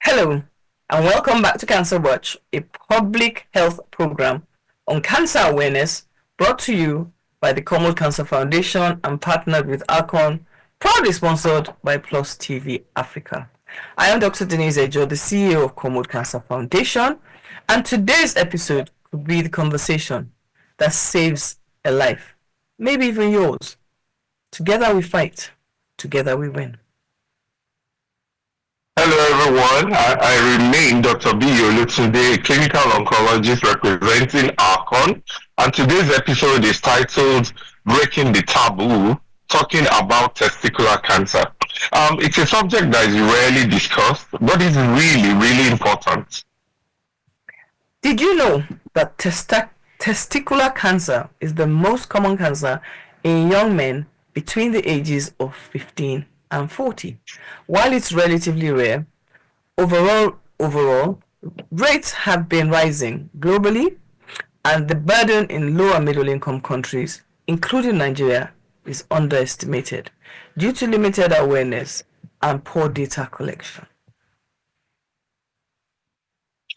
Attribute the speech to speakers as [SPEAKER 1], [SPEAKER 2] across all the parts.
[SPEAKER 1] Hello, and welcome back to Cancer Watch, a public health program on cancer awareness brought to you by the Common Cancer Foundation and partnered with Archon, proudly sponsored by Plus TV Africa. I am Dr. Denise Ejoh, the CEO of Common Cancer Foundation, and today's episode could be the conversation that saves a life, maybe even yours. Together we fight, together we win.
[SPEAKER 2] Hello everyone, I remain Dr. B. Olutunde, a clinical oncologist representing Archon, and today's episode is titled Breaking the Taboo, talking about testicular cancer. It's a subject that is rarely discussed, but is really, really important.
[SPEAKER 1] Did you know that testicular cancer is the most common cancer in young men between the ages of 15 and 40? While it's relatively rare, overall rates have been rising globally, and the burden in low and middle income countries, including Nigeria, is underestimated due to limited awareness and poor data collection.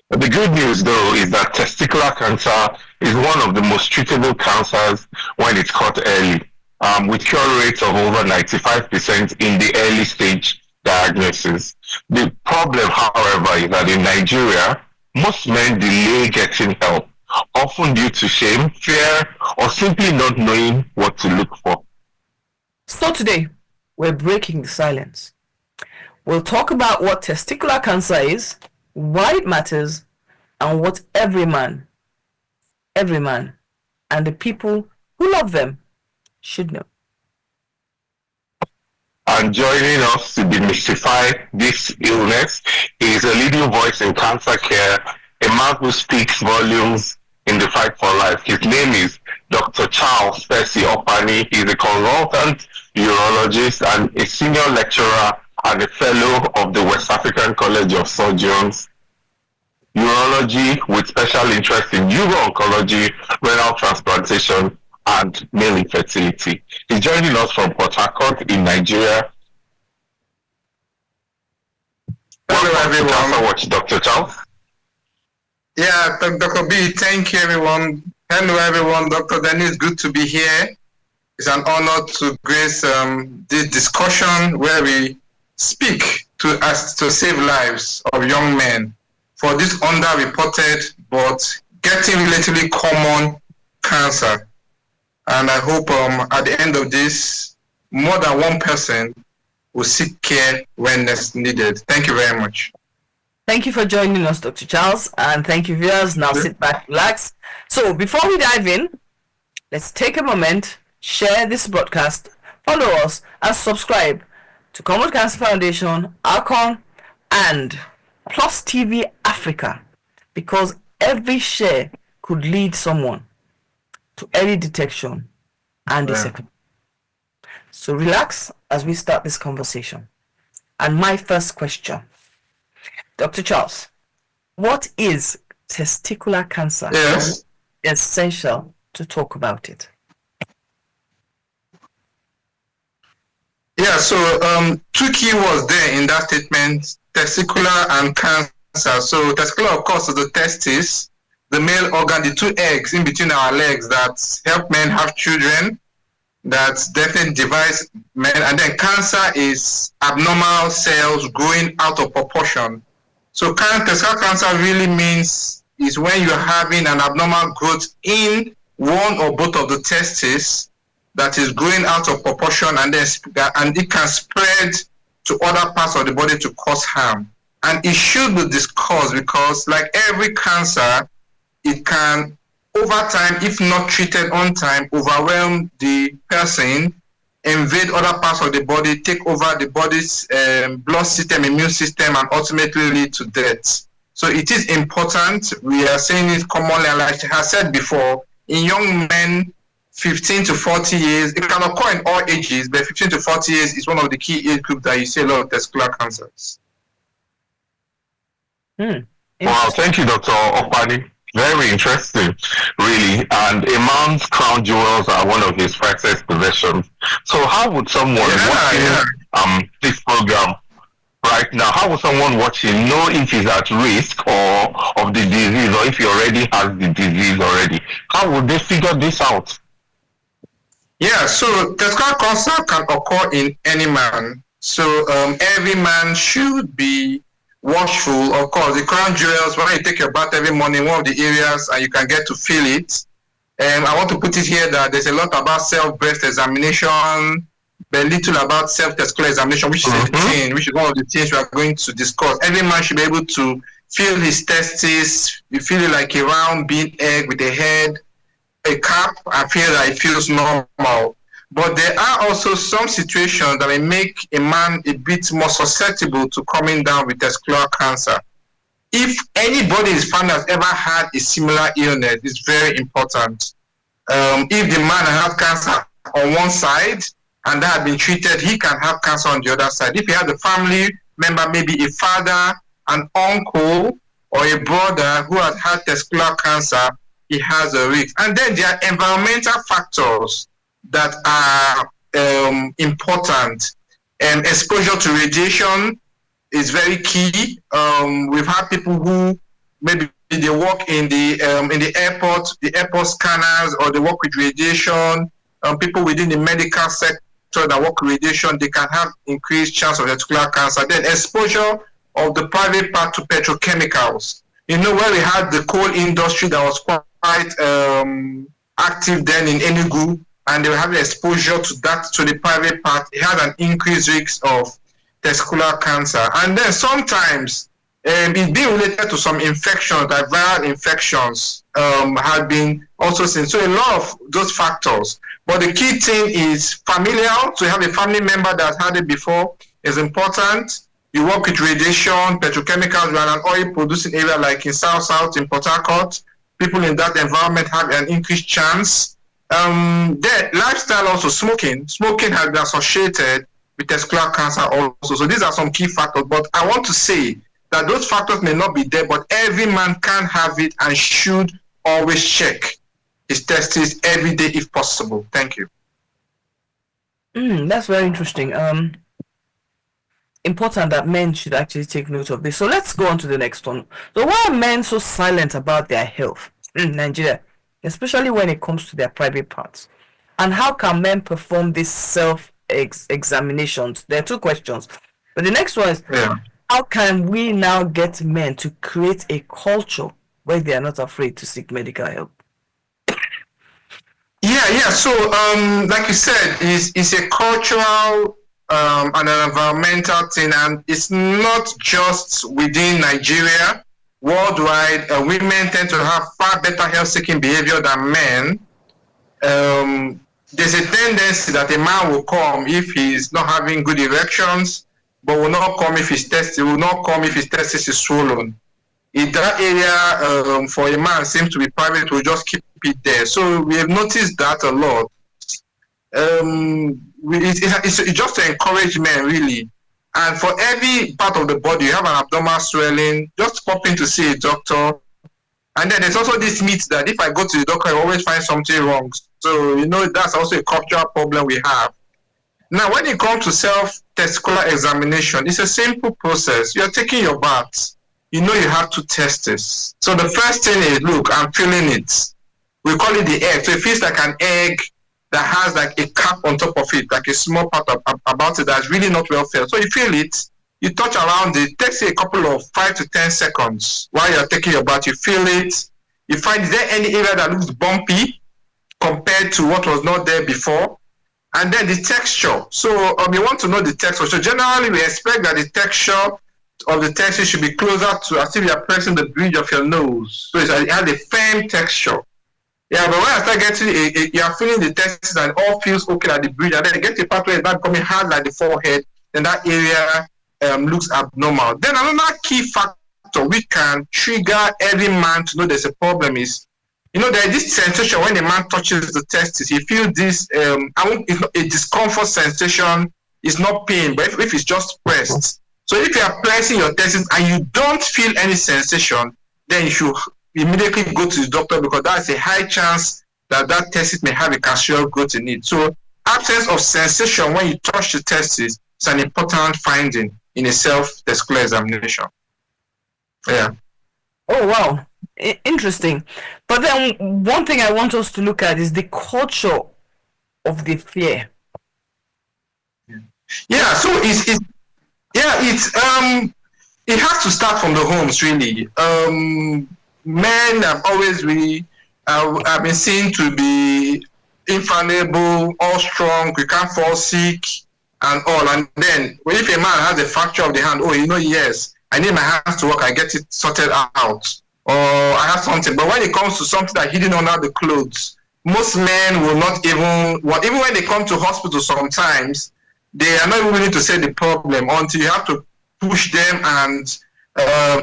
[SPEAKER 2] The good news, though, is that testicular cancer is one of the most treatable cancers when it's caught early, with cure rates of over 95% in the early stage diagnosis. The problem, however, is that in Nigeria, most men delay getting help, often due to shame, fear, or simply not knowing what to look for.
[SPEAKER 1] So today, we're breaking the silence. We'll talk about what testicular cancer is, why it matters, and what every man, and the people who love them should know.
[SPEAKER 2] And joining us to demystify this illness is a leading voice in cancer care, a man who speaks volumes in the fight for life. His name is Dr. Charles Percy Opani. He's a consultant urologist and a senior lecturer and a fellow of the West African College of Surgeons, urology with special interest in uro-oncology, renal transplantation, and male infertility. He's joining us from Port Harcourt in Nigeria.
[SPEAKER 3] Hello, everyone.
[SPEAKER 2] Cancer Watch, Dr. Charles.
[SPEAKER 3] Yeah, Dr. B, thank you, everyone. Hello, everyone. Dr. Denise, good to be here. It's an honor to grace this discussion where we speak to save lives of young men for this underreported but getting relatively common cancer. And I hope at the end of this, more than one person will seek care when it's needed. Thank you very much.
[SPEAKER 1] Thank you for joining us, Dr. Charles, and thank you, viewers. Now sit back, relax. So before we dive in, let's take a moment, share this broadcast, follow us, and subscribe to Common Cancer Foundation, Archon, and Plus TV Africa, because every share could lead someone to early detection and discipline. So relax as we start this conversation. And my first question, Dr. Charles, what is testicular cancer?
[SPEAKER 3] Yes.
[SPEAKER 1] It's essential to talk about it.
[SPEAKER 3] Yeah, so two key words there in that statement, testicular and cancer. So testicular, of course, is the testis, the male organ, the two eggs in between our legs that help men have children, that definitely divides men. And then cancer is abnormal cells growing out of proportion. So testicular cancer really means is when you're having an abnormal growth in one or both of the testes that is growing out of proportion, and it can spread to other parts of the body to cause harm. And it should be discussed because, like every cancer, it can, over time, if not treated on time, overwhelm the person, invade other parts of the body, take over the body's blood system, immune system, and ultimately lead to death. So it is important. We are saying it commonly, and like I have said before, in young men, 15 to 40 years, it can occur in all ages, but 15 to 40 years is one of the key age groups that you see a lot of testicular cancers.
[SPEAKER 2] Wow, thank you, Dr. Opani. Very interesting, really. And a man's crown jewels are one of his prized possessions. So how would someone watching this program right now, how will someone watching know if he's at risk or of the disease, or if he already has the disease already? How would they figure this out?
[SPEAKER 3] Yeah, so testicular cancer can occur in any man. So every man should be watchful. Of course, the crown jewels, when you take your bath every morning, one of the areas and you can get to feel it. I want to put it here that there's a lot about self-breast examination, but little about self-testicular examination, which is a thing, which is one of the things we are going to discuss. Every man should be able to feel his testes. You feel it like a round bean egg with a head, a cap, and feel that it feels normal. But there are also some situations that may make a man a bit more susceptible to coming down with testicular cancer. If anybody is found has ever had a similar illness, it's very important. If the man has cancer on one side and that had been treated, he can have cancer on the other side. If he has a family member, maybe a father, an uncle, or a brother who has had testicular cancer, he has a risk. And then there are environmental factors that are important. Exposure to radiation is very key. We've had people who maybe they work in the airport scanners, or they work with radiation. People within the medical sector that work with radiation, they can have increased chance of testicular cancer. Then exposure of the private part to petrochemicals. You know, where we had the coal industry that was quite active then in Enugu, and they were having exposure to that, to the private part, it had an increased risk of testicular cancer. And then sometimes it's being related to some infections, like viral infections, have been also seen. So a lot of those factors. But the key thing is familial. So you have a family member that's had it before is important. You work with radiation, petrochemicals, you are an oil producing area like in South in Port Harcourt. People in that environment have an increased chance. Then lifestyle also, smoking has been associated with testicular cancer also. So these are some key factors. But I want to say that those factors may not be there, but every man can have it and should always check his testes every day if possible. Thank you.
[SPEAKER 1] That's very interesting. Important that men should actually take note of this. So let's go on to the next one. So why are men so silent about their health in Nigeria, especially when it comes to their private parts? And how can men perform these self-examinations? There are two questions. But the next one is, how can we now get men to create a culture where they are not afraid to seek medical help?
[SPEAKER 3] Yeah. So, like you said, it's a cultural and an environmental thing, and it's not just within Nigeria. Worldwide, women tend to have far better health-seeking behavior than men. There's a tendency that a man will come if he's not having good erections, but will not come if his testis is swollen. In that area, for a man, seems to be private, will just keep it there. So we have noticed that a lot. It's just to encourage men, really. And for every part of the body, you have an abdominal swelling, just pop in to see a doctor. And then there's also this myth that if I go to the doctor, I always find something wrong. So, that's also a cultural problem we have. Now, when it comes to self-testicular examination, it's a simple process. You're taking your bath. You have two testes. So the first thing is, look, I'm feeling it. We call it the egg. So it feels like an egg that has like a cap on top of it, like a small part about it that's really not well filled. So you feel it, you touch around it, it takes you a couple of 5 to 10 seconds while you're taking your bath. You feel it. You find, is there any area that looks bumpy compared to what was not there before? And then the texture. So you want to know the texture. So generally we expect that the texture of the testes should be closer to as if you are pressing the bridge of your nose. So it has a firm texture. Yeah, but when I start getting you are feeling the testes and it all feels okay at the bridge, and then you get to a part where it's not becoming hard like the forehead, then that area looks abnormal. Then another key factor which can trigger every man to know there's a problem is, there is this sensation when a man touches the testes. He feels this, it's not a discomfort sensation. It's not pain, but if it's just pressed. So if you are pressing your testes and you don't feel any sensation, then you should immediately go to the doctor, because that's a high chance that testis may have a cancerous growth in it. So absence of sensation when you touch the testis is an important finding in a self-testicular examination. Yeah.
[SPEAKER 1] Oh wow, interesting. But then one thing I want us to look at is the culture of the fear.
[SPEAKER 3] Yeah. So it has to start from the homes, really. Men have always really have been seen to be infallible, all strong, we can't fall sick, and all. And then, if a man has a fracture of the hand, oh, yes, I need my hands to work, I get it sorted out, or I have something. But when it comes to something that's hidden under the clothes, most men will not even when they come to hospital sometimes, they are not even willing to say the problem until you have to push them and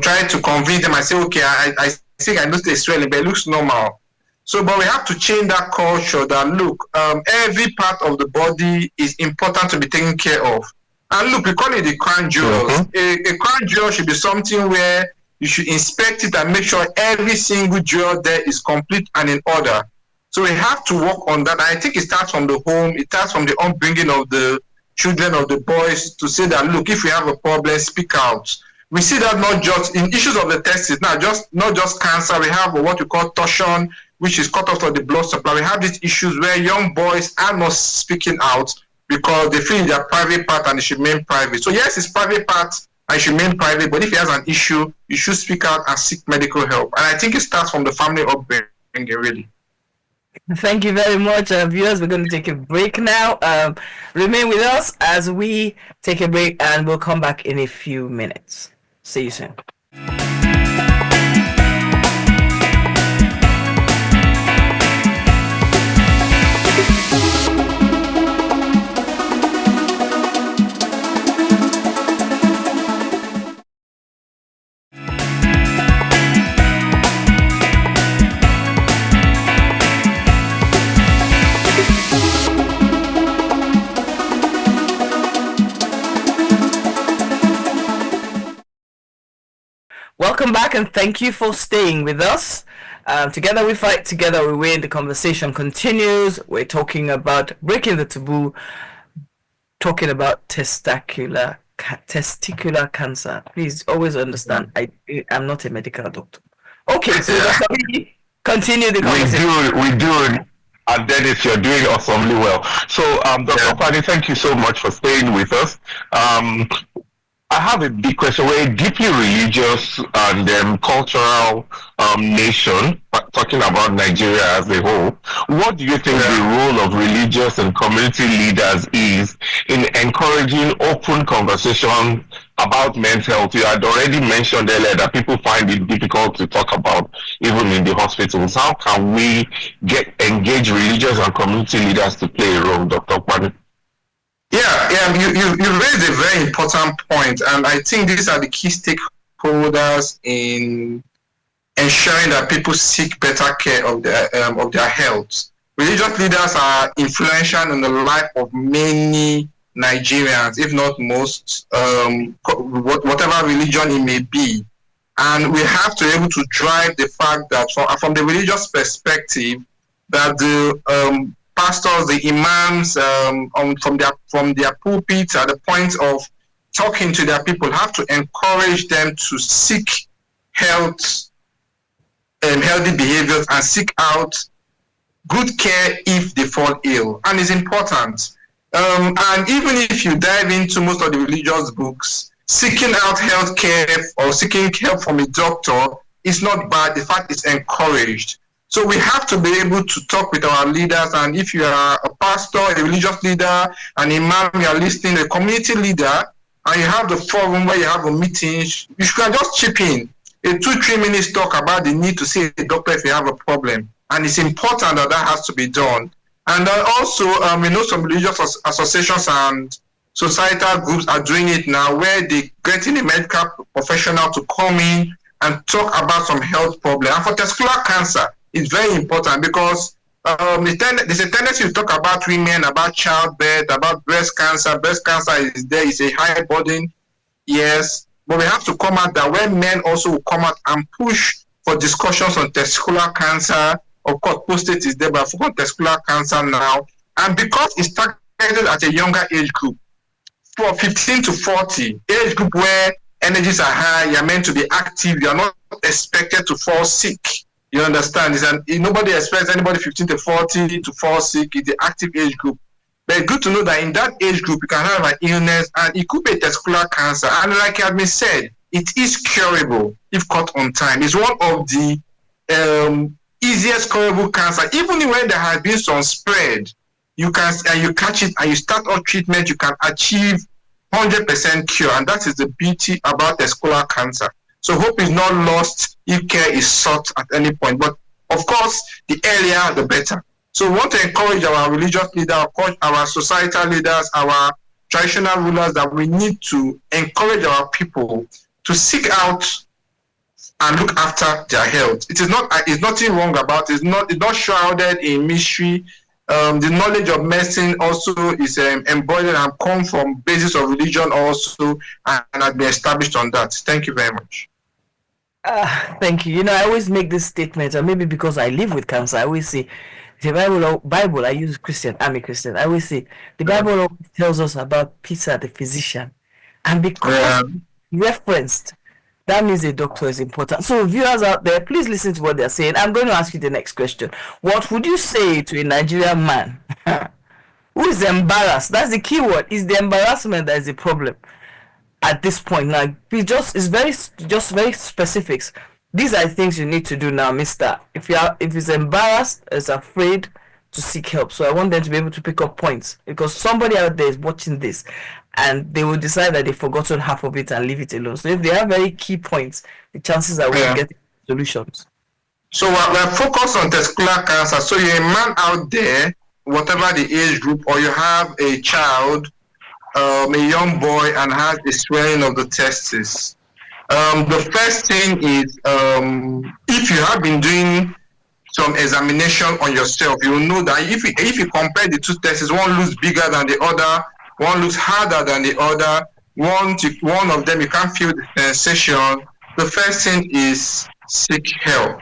[SPEAKER 3] try to convince them. I say, okay, I think I noticed a swelling, but it looks normal. So, but we have to change that culture that, look, every part of the body is important to be taken care of. And look, we call it the crown jewels. A crown jewel should be something where you should inspect it and make sure every single jewel there is complete and in order. So we have to work on that. I think it starts from the home. It starts from the upbringing of the children, of the boys, to say that, look, if we have a problem, speak out. We see that not just in issues of the testes, not just cancer. We have what we call torsion, which is cut off of the blood supply. We have these issues where young boys are not speaking out because they feel their private part and it should remain private. So yes, it's private part and it should remain private, but if he has an issue, you should speak out and seek medical help. And I think it starts from the family upbringing, really.
[SPEAKER 1] Thank you very much, viewers. We're going to take a break now. Remain with us as we take a break, and we'll come back in a few minutes. See you soon. Welcome back, and thank you for staying with us. Together we fight, together we win. The conversation continues. We're talking about breaking the taboo, talking about testicular cancer. Please always understand, I'm not a medical doctor. Okay, so we continue the conversation.
[SPEAKER 2] We do. And Dennis, you're doing awesomely well. So, Dr. Pani, thank you so much for staying with us. I have a big question. We're a deeply religious and cultural nation, talking about Nigeria as a whole. What do you think the role of religious and community leaders is in encouraging open conversation about men's health? You had already mentioned earlier that people find it difficult to talk about, even in the hospitals. How can we engage religious and community leaders to play a role, Dr. Pani?
[SPEAKER 3] You raised a very important point, and I think these are the key stakeholders in ensuring that people seek better care of their health. Religious leaders are influential in the life of many Nigerians, if not most, whatever religion it may be. And we have to be able to drive the fact that from the religious perspective, that the pastors, the imams, from their pulpits at the point of talking to their people, have to encourage them to seek health and healthy behaviors and seek out good care if they fall ill. And it's important. And even if you dive into most of the religious books, seeking out health care or seeking help from a doctor is not bad. In fact, it's encouraged. So we have to be able to talk with our leaders, and if you are a pastor, a religious leader, an imam, you are listening, a community leader, and you have the forum where you have a meeting, you can just chip in. A 2-3 minutes talk about the need to see a doctor if you have a problem. And it's important that that has to be done. And also, we know some religious associations and societal groups are doing it now, where they getting a medical professional to come in and talk about some health problem. And for testicular cancer, it's very important because there's a tendency to talk about women, about childbirth, about breast cancer. Breast cancer is a high burden, yes, but we have to come out that when men also will come out and push for discussions on testicular cancer. Of course, prostate is there, but for testicular cancer now, and because it's targeted at a younger age group, for 15 to 40, age group where energies are high, you're meant to be active, you're not expected to fall sick. You understand? Nobody expects anybody 15 to 40 to fall sick. It's the active age group. But it's good to know that in that age group, you can have an illness and it could be a testicular cancer. And like has been said, it is curable if caught on time. It's one of the easiest curable cancer. Even when there has been some spread, you catch it and you start on treatment, you can achieve 100% cure. And that is the beauty about testicular cancer. So hope is not lost if care is sought at any point. But of course, the earlier, the better. So we want to encourage our religious leaders, our societal leaders, our traditional rulers that we need to encourage our people to seek out and look after their health. It's nothing wrong about it. It's not shrouded in mystery. The knowledge of medicine also is embodied and come from basis of religion also and has been established on that. Thank you very much.
[SPEAKER 1] Thank you. I always make this statement, or maybe because I live with cancer, I always say the Bible. I use Christian. I'm a Christian. I always say the Bible always tells us about Peter, the physician, and because referenced, that means a doctor is important. So viewers out there, please listen to what they're saying. I'm going to ask you the next question. What would you say to a Nigerian man who is embarrassed? That's the key word. Is the embarrassment that is the problem at this point? Now, it's very specifics. These are things you need to do now, mister. If he's embarrassed, is afraid to seek help. So I want them to be able to pick up points, because somebody out there is watching this and they will decide that they've forgotten half of it and leave it alone. So if they have very key points, the chances are we'll get solutions.
[SPEAKER 3] So we're focused on testicular cancer. So you're a man out there, whatever the age group, or you have a child, a young boy, and has a swelling of the testes. The first thing is, if you have been doing some examination on yourself, you will know that if you compare the two testes, one looks bigger than the other, one looks harder than the other, one of them you can't feel the sensation. The first thing is seek help.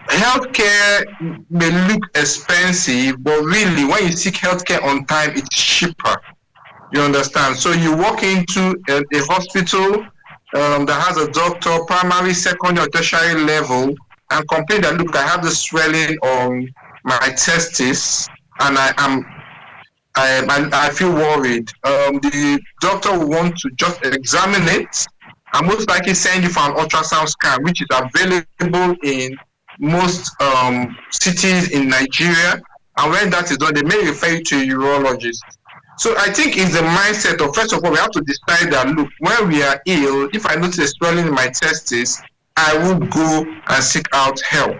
[SPEAKER 3] Healthcare may look expensive, but really when you seek healthcare on time, it's cheaper. You understand? So you walk into a hospital that has a doctor, primary, secondary, or tertiary level, and complain that, look, I have the swelling on my testes, and I feel worried. The doctor will want to just examine it, and most likely send you for an ultrasound scan, which is available in most cities in Nigeria. And when that is done, they may refer you to a urologist. So I think it's the mindset of, first of all, we have to decide that, look, when we are ill, if I notice a swelling in my testes, I will go and seek out help.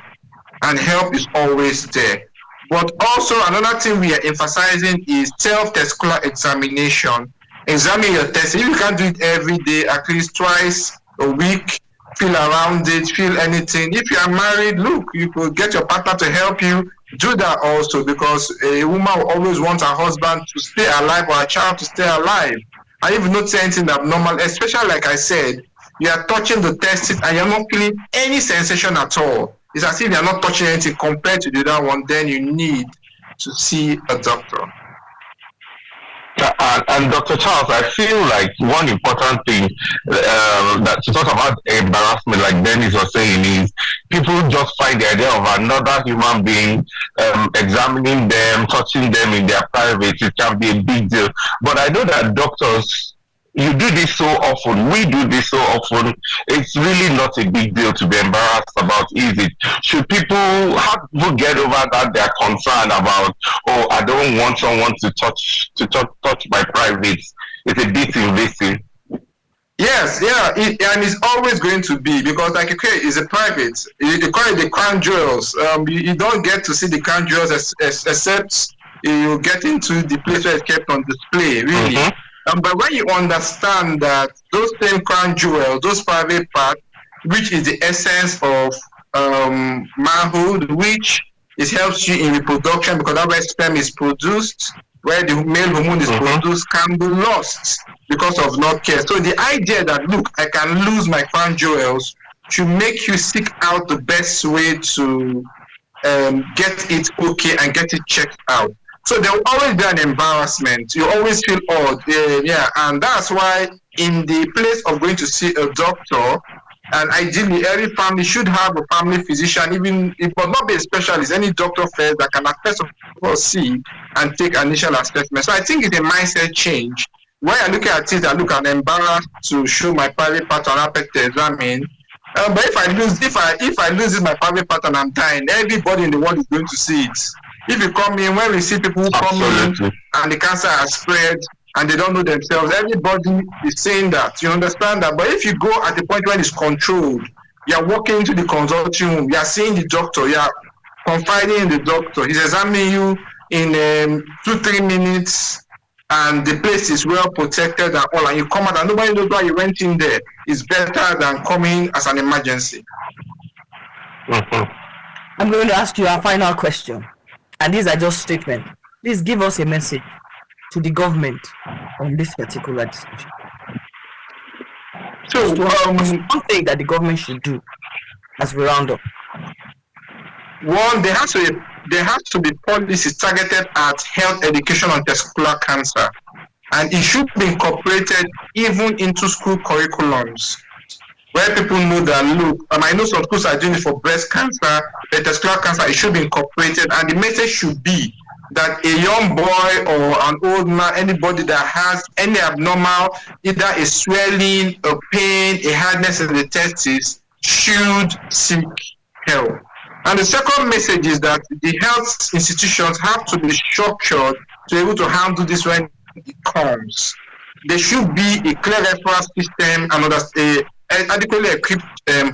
[SPEAKER 3] And help is always there. But also another thing we are emphasizing is self-testicular examination. Examine your testes. If you can't do it every day, at least twice a week, feel around it, feel anything. If you are married, look, you could get your partner to help you. Do that also, because a woman will always want her husband to stay alive or a child to stay alive. And if you notice anything abnormal, especially like I said, you are touching the testes and you're not feeling any sensation at all. It's as if you're not touching anything compared to the other one, then you need to see a doctor.
[SPEAKER 2] And Dr. Charles, I feel like one important thing that to talk about embarrassment, like Denise was saying, is people just find the idea of another human being examining them, touching them in their private. It can be a big deal. But I know that doctors, you do this so often, we do this so often, it's really not a big deal to be embarrassed about, is it? Should people get over that they're concerned about, oh, I don't want someone to touch my privates? It's a bit invasive.
[SPEAKER 3] Yes, and it's always going to be, because like it's a private. You call it the crown jewels. You don't get to see the crown jewels except you get into the place where it's kept on display, really. Mm-hmm. But when you understand that those same crown jewels, those private parts, which is the essence of manhood, which it helps you in reproduction, because that where sperm is produced, where the male hormone is produced, can be lost because of not care. So the idea that, look, I can lose my crown jewels should make you seek out the best way to get it okay and get it checked out. So there will always be an embarrassment. You always feel odd. Yeah, and that's why in the place of going to see a doctor, and ideally every family should have a family physician, even it must not be a specialist, any doctor first that can first of all see and take initial assessment. So I think it's a mindset change. When I look at it, I look at embarrassed to show my private part and have to examine. But if I lose my private part and I'm dying, everybody in the world is going to see it. If you come in, when we see people who come in and the cancer has spread and they don't know themselves, everybody is saying that. You understand that? But if you go at the point when it's controlled, you're walking into the consulting room, you're seeing the doctor, you're confiding in the doctor, he's examining you in 2-3 minutes, and the place is well protected and all, and you come out and nobody knows why you went in there. It's better than coming as an emergency.
[SPEAKER 1] I'm going to ask you our final question. And these are just statements. Please give us a message to the government on this particular discussion.
[SPEAKER 3] So,
[SPEAKER 1] one thing that the government should do as we round up.
[SPEAKER 3] One, there has to be policies targeted at health education on testicular cancer, and it should be incorporated even into school curriculums, where people know that, look, I know some schools are doing it for breast cancer, but testicular cancer, it should be incorporated, and the message should be that a young boy or an old man, anybody that has any abnormal, either a swelling, a pain, a hardness in the testes, should seek help. And the second message is that the health institutions have to be structured to be able to handle this when it comes. There should be a clear referral system and adequately equipped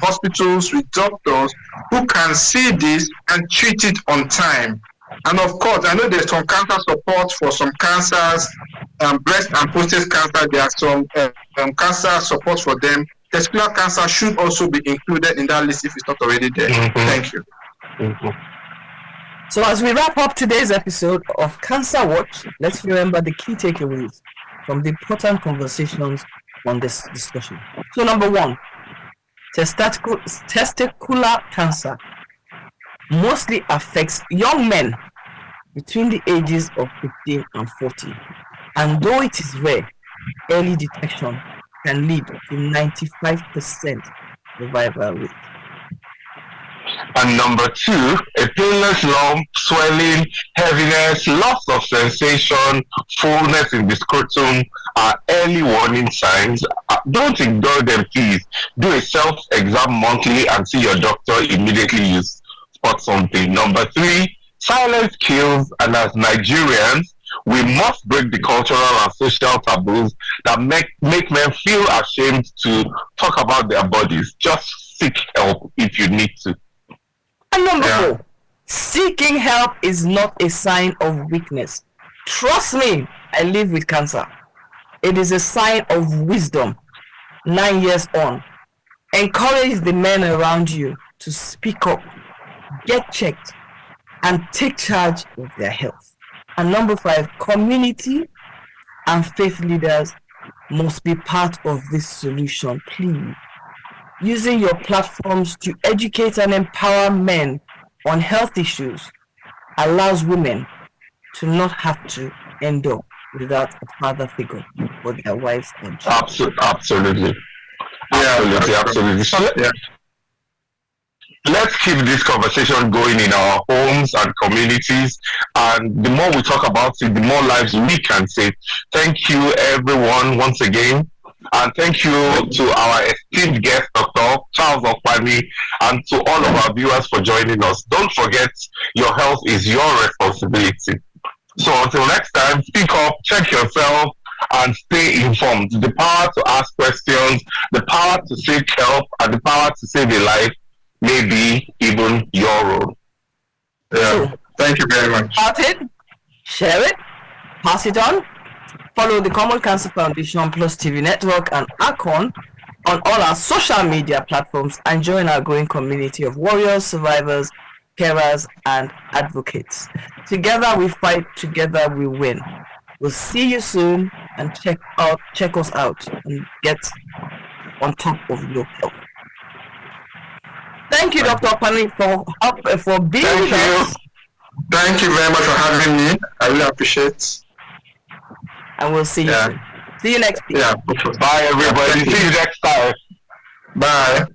[SPEAKER 3] hospitals with doctors who can see this and treat it on time. And of course, I know there's some cancer support for some cancers, breast and prostate cancer. There are some cancer support for them. Testicular cancer should also be included in that list if it's not already there. Thank you.
[SPEAKER 1] So as we wrap up today's episode of Cancer Watch, let's remember the key takeaways from the important conversations on this discussion. So number 1, testicular cancer mostly affects young men between the ages of 15 and 40. And though it is rare, early detection can lead to 95% survival rate.
[SPEAKER 2] And number 2, a painless lump, swelling, heaviness, loss of sensation, fullness in the scrotum are early warning signs. Don't ignore them, please. Do a self-exam monthly and see your doctor immediately you spot something. Number 3, silence kills, and as Nigerians, we must break the cultural and social taboos that make men feel ashamed to talk about their bodies. Just seek help if you need to.
[SPEAKER 1] And number 4, seeking help is not a sign of weakness. Trust me, I live with cancer. It is a sign of wisdom. 9 years on, encourage the men around you to speak up, get checked, and take charge of their health. And number 5, community and faith leaders must be part of this solution, please. Using your platforms to educate and empower men on health issues allows women to not have to end up without a father figure for their wives and children.
[SPEAKER 2] Absolutely. So let's keep this conversation going in our homes and communities, and the more we talk about it, the more lives we can save. Thank you everyone once again, and thank you to our esteemed guest, Dr. Charles Okpani, and to all of our viewers for joining us. Don't forget, your health is your responsibility. So until next time, speak up, check yourself, and stay informed. The power to ask questions, the power to seek help, and the power to save a life may be even your role.
[SPEAKER 3] So, thank you very much.
[SPEAKER 1] Start it, share it, pass it on. Follow the Common Cancer Foundation Plus TV network and ACON on all our social media platforms and join our growing community of warriors, survivors, carers, and advocates. Together we fight, together we win. We'll see you soon, and check us out and get on top of your health. Thank you, Dr. Okpani, for being with us.
[SPEAKER 3] Thank you very much for having me. I really appreciate.
[SPEAKER 1] And we'll see you soon. See you next week.
[SPEAKER 3] Yeah.
[SPEAKER 2] Bye, everybody. See you next time.
[SPEAKER 3] Bye.